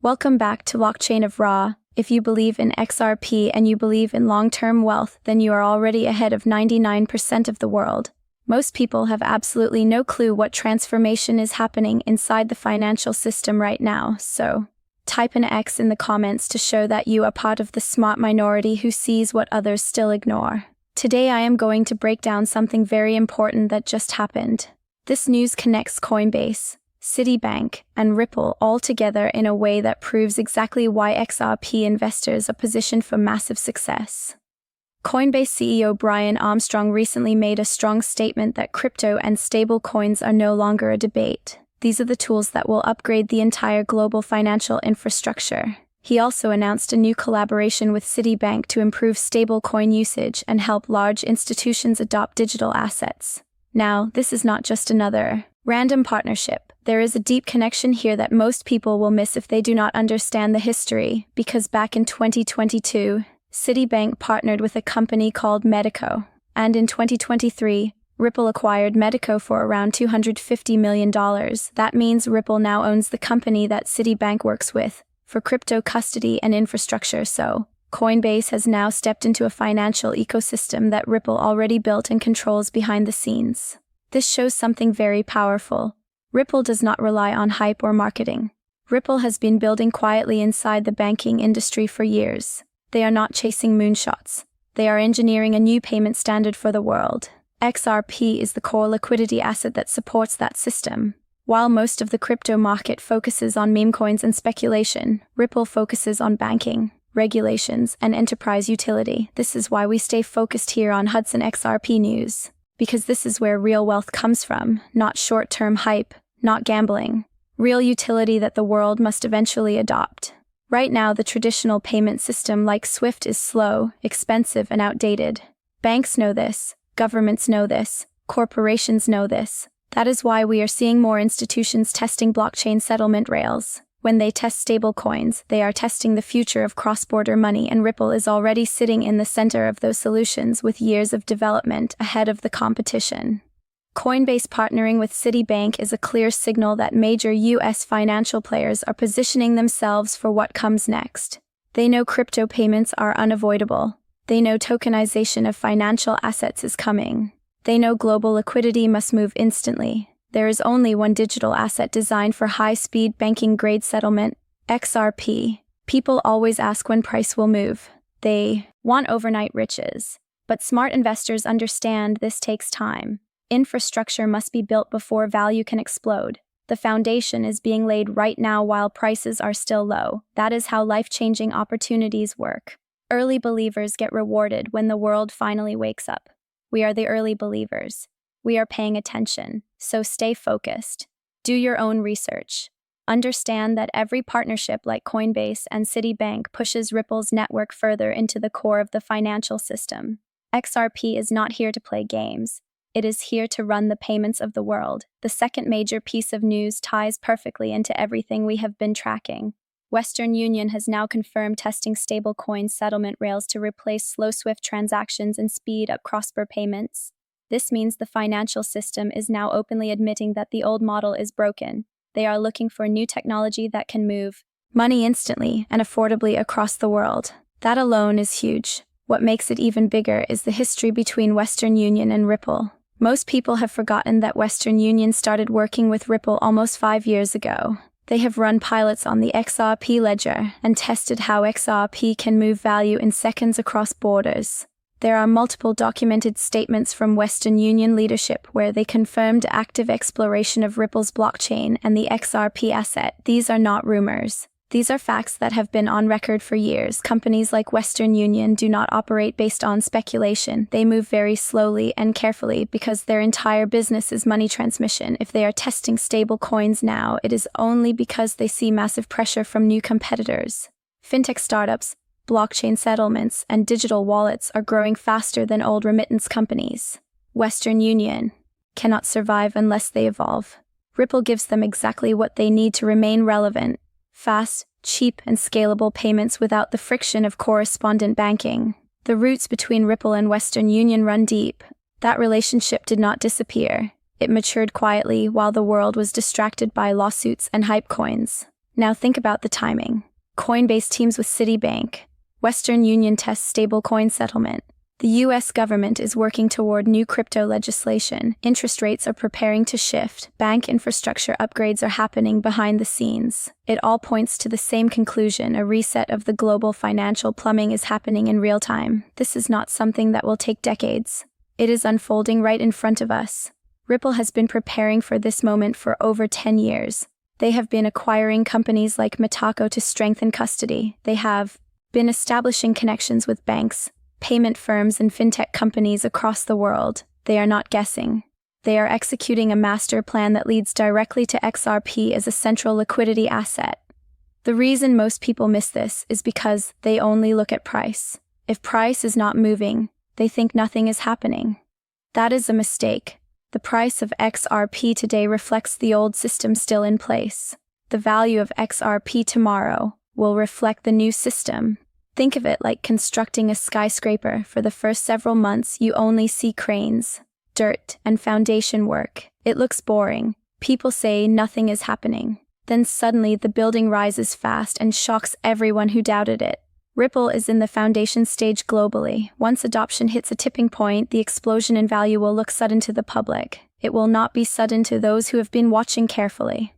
Welcome back to Blockchain of Ra. If you believe in XRP and you believe in long-term wealth, then you are already ahead of 99% of the world. Most people have absolutely no clue what transformation is happening inside the financial system right now, so type an X in the comments to show that you are part of the smart minority who sees what others still ignore. Today I am going to break down something very important that just happened. This news connects Coinbase, Citibank, and Ripple all together in a way that proves exactly why XRP investors are positioned for massive success. Coinbase CEO Brian Armstrong recently made a strong statement that crypto and stable coins are no longer a debate. These are the tools that will upgrade the entire global financial infrastructure. He also announced a new collaboration with Citibank to improve stablecoin usage and help large institutions adopt digital assets. Now, this is not just another random partnership. There is a deep connection here that most people will miss if they do not understand the history, because back in 2022, Citibank partnered with a company called Medico, and in 2023, Ripple acquired Medico for around $250 million. That means Ripple now owns the company that Citibank works with for crypto custody and infrastructure, so Coinbase has now stepped into a financial ecosystem that Ripple already built and controls behind the scenes. This shows something very powerful. Ripple does not rely on hype or marketing. Ripple has been building quietly inside the banking industry for years. They are not chasing moonshots. They are engineering a new payment standard for the world. XRP is the core liquidity asset that supports that system. While most of the crypto market focuses on meme coins and speculation, Ripple focuses on banking, regulations, and enterprise utility. This is why we stay focused here on Hudson XRP News. Because this is where real wealth comes from, not short-term hype, not gambling. Real utility that the world must eventually adopt. Right now, the traditional payment system like SWIFT is slow, expensive, and outdated. Banks know this, governments know this, corporations know this. That is why we are seeing more institutions testing blockchain settlement rails. When they test stablecoins, they are testing the future of cross-border money, and Ripple is already sitting in the center of those solutions with years of development ahead of the competition. Coinbase partnering with Citibank is a clear signal that major US financial players are positioning themselves for what comes next. They know crypto payments are unavoidable. They know tokenization of financial assets is coming. They know global liquidity must move instantly. There is only one digital asset designed for high-speed banking-grade settlement, XRP. People always ask when price will move. They want overnight riches. But smart investors understand this takes time. Infrastructure must be built before value can explode. The foundation is being laid right now while prices are still low. That is how life-changing opportunities work. Early believers get rewarded when the world finally wakes up. We are the early believers. We are paying attention, so stay focused. Do your own research. Understand that every partnership like Coinbase and Citibank pushes Ripple's network further into the core of the financial system. XRP is not here to play games. It is here to run the payments of the world. The second major piece of news ties perfectly into everything we have been tracking. Western Union has now confirmed testing stablecoin settlement rails to replace slow SWIFT transactions and speed up cross-border payments. This means the financial system is now openly admitting that the old model is broken. They are looking for new technology that can move money instantly and affordably across the world. That alone is huge. What makes it even bigger is the history between Western Union and Ripple. Most people have forgotten that Western Union started working with Ripple almost 5 years ago. They have run pilots on the XRP ledger and tested how XRP can move value in seconds across borders. There are multiple documented statements from Western Union leadership where they confirmed active exploration of Ripple's blockchain and the XRP asset. These are not rumors. These are facts that have been on record for years. Companies like Western Union do not operate based on speculation. They move very slowly and carefully because their entire business is money transmission. If they are testing stable coins now, it is only because they see massive pressure from new competitors. Fintech startups, blockchain settlements, and digital wallets are growing faster than old remittance companies. Western Union cannot survive unless they evolve. Ripple gives them exactly what they need to remain relevant: fast, cheap, and scalable payments without the friction of correspondent banking. The roots between Ripple and Western Union run deep. That relationship did not disappear. It matured quietly while the world was distracted by lawsuits and hype coins. Now think about the timing. Coinbase teams with Citibank. Western Union tests stablecoin settlement. The US government is working toward new crypto legislation. Interest rates are preparing to shift. Bank infrastructure upgrades are happening behind the scenes. It all points to the same conclusion: a reset of the global financial plumbing is happening in real time. This is not something that will take decades. It is unfolding right in front of us. Ripple has been preparing for this moment for over 10 years. They have been acquiring companies like Mitako to strengthen custody. They have been establishing connections with banks, payment firms, and fintech companies across the world. They are not guessing. They are executing a master plan that leads directly to XRP as a central liquidity asset. The reason most people miss this is because they only look at price. If price is not moving, they think nothing is happening. That is a mistake. The price of XRP today reflects the old system still in place. The value of XRP tomorrow will reflect the new system. Think of it like constructing a skyscraper. For the first several months, you only see cranes, dirt, and foundation work. It looks boring. People say nothing is happening. Then suddenly the building rises fast and shocks everyone who doubted it. Ripple is in the foundation stage globally. Once adoption hits a tipping point, the explosion in value will look sudden to the public. It will not be sudden to those who have been watching carefully.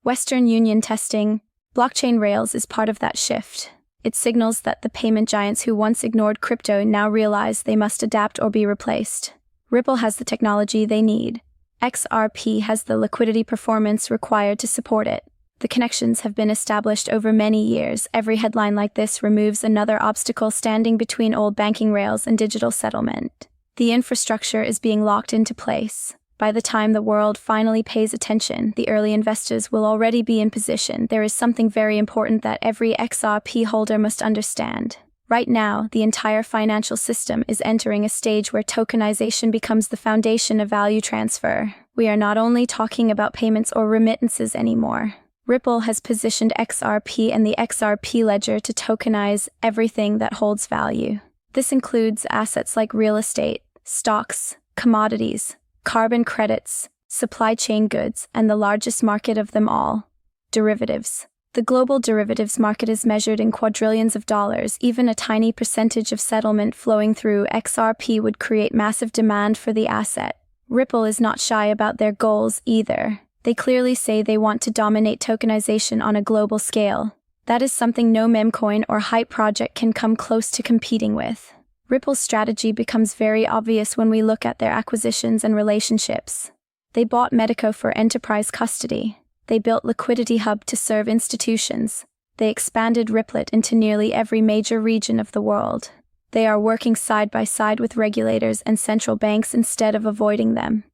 Western Union testing. Blockchain rails is part of that shift. It signals that the payment giants who once ignored crypto now realize they must adapt or be replaced. Ripple has the technology they need. XRP has the liquidity performance required to support it. The connections have been established over many years. Every headline like this removes another obstacle standing between old banking rails and digital settlement. The infrastructure is being locked into place. By the time the world finally pays attention, the early investors will already be in position. There is something very important that every XRP holder must understand. Right now, the entire financial system is entering a stage where tokenization becomes the foundation of value transfer. We are not only talking about payments or remittances anymore. Ripple has positioned XRP and the XRP ledger to tokenize everything that holds value. This includes assets like real estate, stocks, commodities, carbon credits, supply chain goods, and the largest market of them all, derivatives. The global derivatives market is measured in quadrillions of dollars. Even a tiny percentage of settlement flowing through XRP would create massive demand for the asset. Ripple is not shy about their goals either. They clearly say they want to dominate tokenization on a global scale. That is something no meme coin or hype project can come close to competing with. Ripple's strategy becomes very obvious when we look at their acquisitions and relationships. They bought Medico for enterprise custody. They built Liquidity Hub to serve institutions. They expanded Ripplet into nearly every major region of the world. They are working side by side with regulators and central banks instead of avoiding them.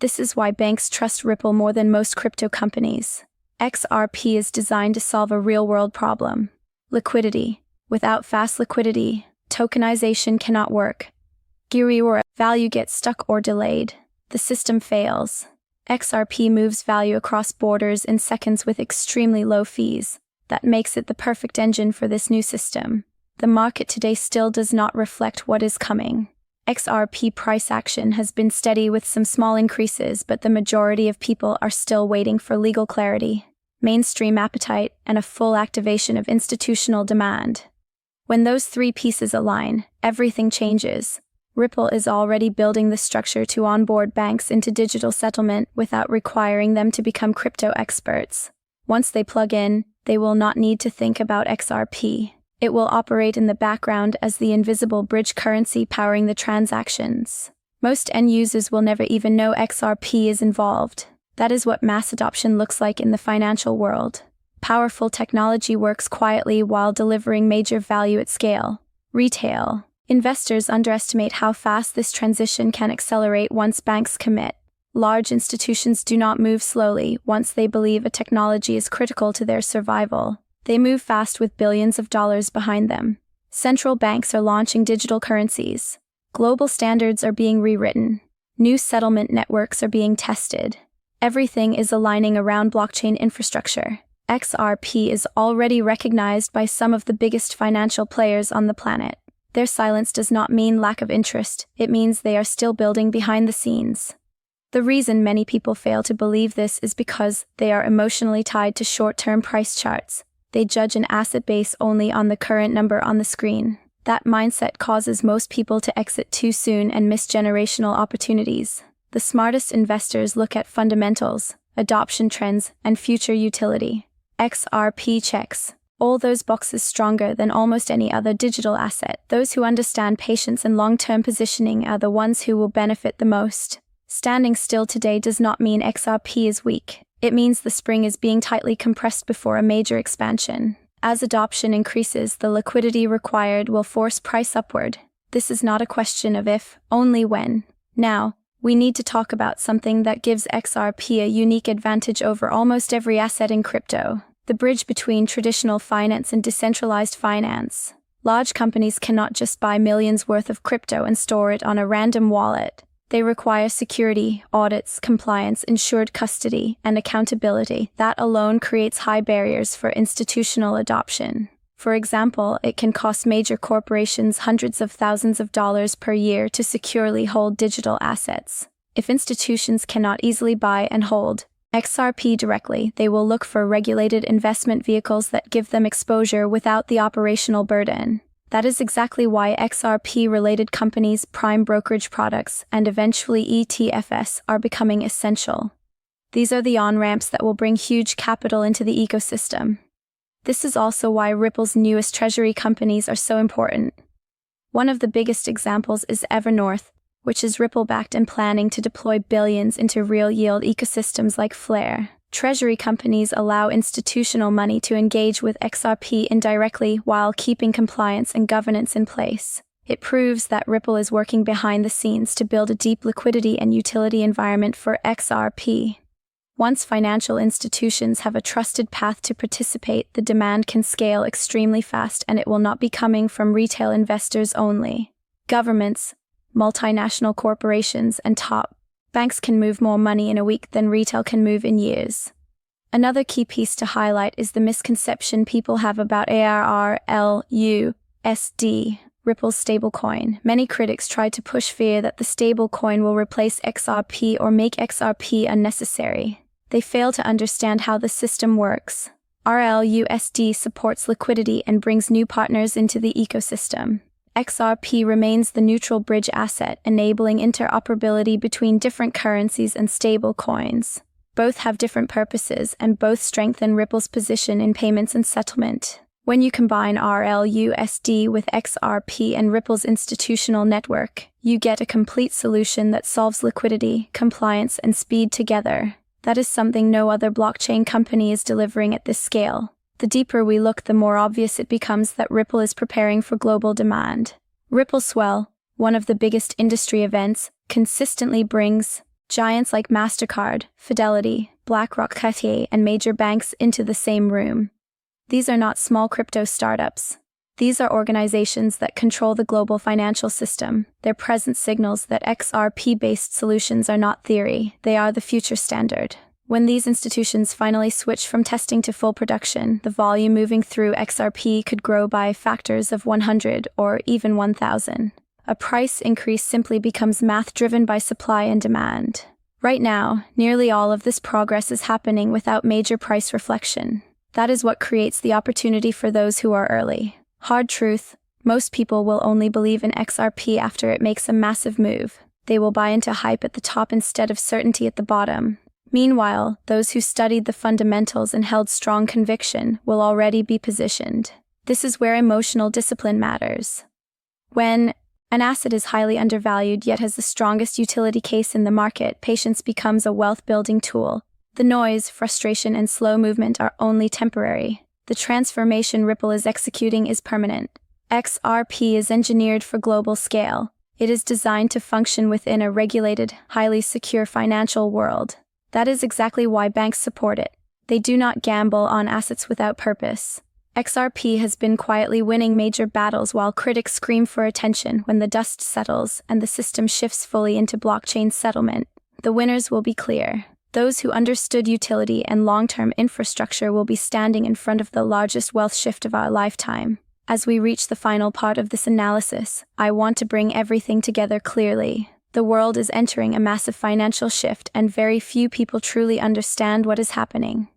This is why banks trust Ripple more than most crypto companies. XRP is designed to solve a real-world problem: liquidity. Without fast liquidity, tokenization cannot work. Geary or value gets stuck or delayed. The system fails. XRP moves value across borders in seconds with extremely low fees. That makes it the perfect engine for this new system. The market today still does not reflect what is coming. XRP price action has been steady with some small increases, but the majority of people are still waiting for legal clarity, mainstream appetite, and a full activation of institutional demand. When those three pieces align, everything changes. Ripple is already building the structure to onboard banks into digital settlement without requiring them to become crypto experts. Once they plug in, they will not need to think about XRP. It will operate in the background as the invisible bridge currency powering the transactions. Most end users will never even know XRP is involved. That is what mass adoption looks like in the financial world. Powerful technology works quietly while delivering major value at scale. Retail. Investors underestimate how fast this transition can accelerate once banks commit. Large institutions do not move slowly once they believe a technology is critical to their survival. They move fast with billions of dollars behind them. Central banks are launching digital currencies. Global standards are being rewritten. New settlement networks are being tested. Everything is aligning around blockchain infrastructure. XRP is already recognized by some of the biggest financial players on the planet. Their silence does not mean lack of interest. It means they are still building behind the scenes. The reason many people fail to believe this is because they are emotionally tied to short-term price charts. They judge an asset base only on the current number on the screen. That mindset causes most people to exit too soon and miss generational opportunities. The smartest investors look at fundamentals, adoption trends, and future utility. XRP checks all those boxes stronger than almost any other digital asset. Those who understand patience and long-term positioning are the ones who will benefit the most. Standing still today does not mean XRP is weak. It means the spring is being tightly compressed before a major expansion. As adoption increases, the liquidity required will force price upward. This is not a question of if, only when. Now, we need to talk about something that gives XRP a unique advantage over almost every asset in crypto: the bridge between traditional finance and decentralized finance. Large companies cannot just buy millions worth of crypto and store it on a random wallet. They require security, audits, compliance, insured custody, and accountability. That alone creates high barriers for institutional adoption. For example, it can cost major corporations hundreds of thousands of dollars per year to securely hold digital assets. If institutions cannot easily buy and hold XRP directly, they will look for regulated investment vehicles that give them exposure without the operational burden. That is exactly why XRP-related companies, prime brokerage products, and eventually ETFs are becoming essential. These are the on-ramps that will bring huge capital into the ecosystem. This is also why Ripple's newest treasury companies are so important. One of the biggest examples is Evernorth, which is Ripple-backed and planning to deploy billions into real-yield ecosystems like Flare. Treasury companies allow institutional money to engage with XRP indirectly while keeping compliance and governance in place. It proves that Ripple is working behind the scenes to build a deep liquidity and utility environment for XRP. Once financial institutions have a trusted path to participate, the demand can scale extremely fast, and it will not be coming from retail investors only. Governments, multinational corporations, and top banks can move more money in a week than retail can move in years. Another key piece to highlight is the misconception people have about ARRLUSD, Ripple's stablecoin. Many critics try to push fear that the stablecoin will replace XRP or make XRP unnecessary. They fail to understand how the system works. RLUSD supports liquidity and brings new partners into the ecosystem. XRP remains the neutral bridge asset, enabling interoperability between different currencies and stable coins. Both have different purposes, and both strengthen Ripple's position in payments and settlement. When you combine RLUSD with XRP and Ripple's institutional network, you get a complete solution that solves liquidity, compliance, and speed together. That is something no other blockchain company is delivering at this scale. The deeper we look, the more obvious it becomes that Ripple is preparing for global demand. Ripple Swell, one of the biggest industry events, consistently brings giants like MasterCard, Fidelity, BlackRock, Cartier, and major banks into the same room. These are not small crypto startups. These are organizations that control the global financial system. Their presence signals that XRP-based solutions are not theory, they are the future standard. When these institutions finally switch from testing to full production, the volume moving through XRP could grow by factors of 100 or even 1,000. A price increase simply becomes math driven by supply and demand. Right now, nearly all of this progress is happening without major price reflection. That is what creates the opportunity for those who are early. Hard truth, most people will only believe in XRP after it makes a massive move. They will buy into hype at the top instead of certainty at the bottom. Meanwhile, those who studied the fundamentals and held strong conviction will already be positioned. This is where emotional discipline matters. When an asset is highly undervalued yet has the strongest utility case in the market, patience becomes a wealth-building tool. The noise, frustration, and slow movement are only temporary. The transformation Ripple is executing is permanent. XRP is engineered for global scale. It is designed to function within a regulated, highly secure financial world. That is exactly why banks support it. They do not gamble on assets without purpose. XRP has been quietly winning major battles while critics scream for attention. When the dust settles and the system shifts fully into blockchain settlement, the winners will be clear. Those who understood utility and long-term infrastructure will be standing in front of the largest wealth shift of our lifetime. As we reach the final part of this analysis, I want to bring everything together clearly. The world is entering a massive financial shift, and very few people truly understand what is happening.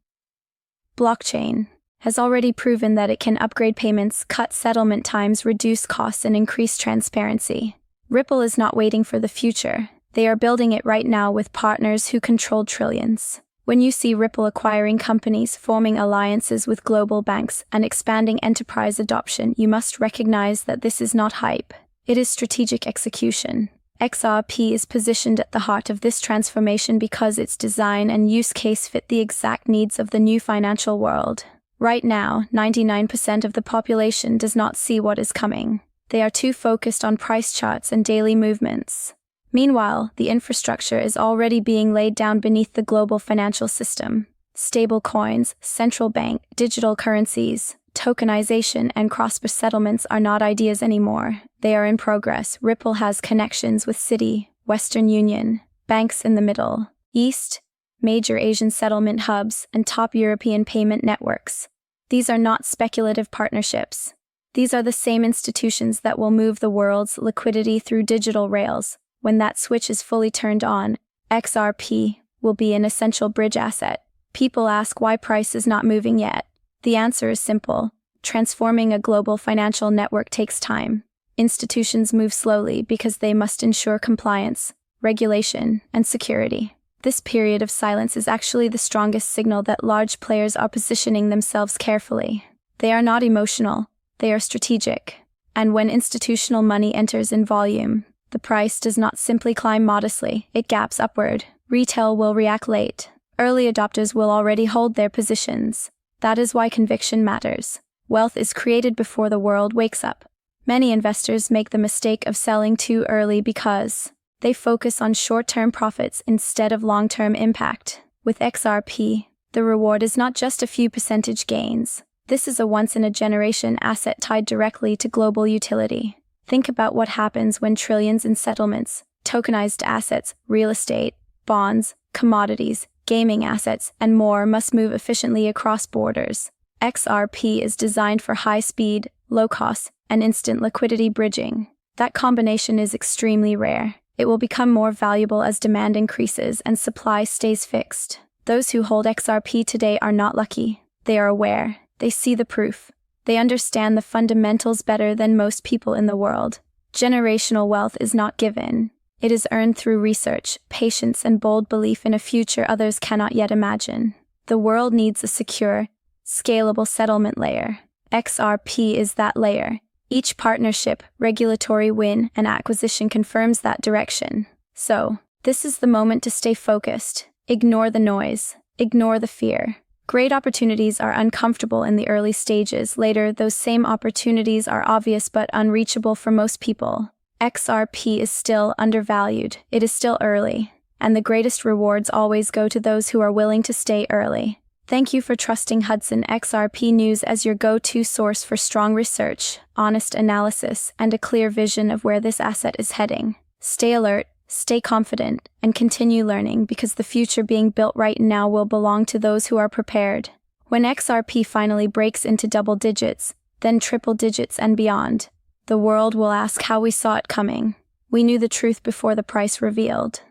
Blockchain has already proven that it can upgrade payments, cut settlement times, reduce costs, and increase transparency. Ripple is not waiting for the future. They are building it right now with partners who control trillions. When you see Ripple acquiring companies, forming alliances with global banks, and expanding enterprise adoption, you must recognize that this is not hype. It is strategic execution. XRP is positioned at the heart of this transformation because its design and use case fit the exact needs of the new financial world. Right now, 99% of the population does not see what is coming. They are too focused on price charts and daily movements. Meanwhile, the infrastructure is already being laid down beneath the global financial system. Stable coins, central bank, digital currencies, tokenization, and cross-border settlements are not ideas anymore. They are in progress. Ripple has connections with Citi, Western Union, banks in the Middle East, major Asian settlement hubs, and top European payment networks. These are not speculative partnerships. These are the same institutions that will move the world's liquidity through digital rails. When that switch is fully turned on, XRP will be an essential bridge asset. People ask why price is not moving yet. The answer is simple. Transforming a global financial network takes time. Institutions move slowly because they must ensure compliance, regulation, and security. This period of silence is actually the strongest signal that large players are positioning themselves carefully. They are not emotional, they are strategic. And when institutional money enters in volume, the price does not simply climb modestly, it gaps upward. Retail will react late. Early adopters will already hold their positions. That is why conviction matters. Wealth is created before the world wakes up. Many investors make the mistake of selling too early because they focus on short-term profits instead of long-term impact. With XRP, the reward is not just a few percentage gains. This is a once-in-a-generation asset tied directly to global utility. Think about what happens when trillions in settlements, tokenized assets, real estate, bonds, commodities, gaming assets, and more must move efficiently across borders. XRP is designed for high speed, low cost, and instant liquidity bridging. That combination is extremely rare. It will become more valuable as demand increases and supply stays fixed. Those who hold XRP today are not lucky. They are aware. They see the proof. They understand the fundamentals better than most people in the world. Generational wealth is not given. It is earned through research, patience, and bold belief in a future others cannot yet imagine. The world needs a secure, scalable settlement layer. XRP is that layer. Each partnership, regulatory win, and acquisition confirms that direction. So, this is the moment to stay focused. Ignore the noise. Ignore the fear. Great opportunities are uncomfortable in the early stages. Later, those same opportunities are obvious but unreachable for most people. XRP is still undervalued. It is still early. And the greatest rewards always go to those who are willing to stay early. Thank you for trusting Hudson XRP News as your go-to source for strong research, honest analysis, and a clear vision of where this asset is heading. Stay alert, stay confident, and continue learning because the future being built right now will belong to those who are prepared. When XRP finally breaks into double digits, then triple digits and beyond, the world will ask how we saw it coming. We knew the truth before the price revealed.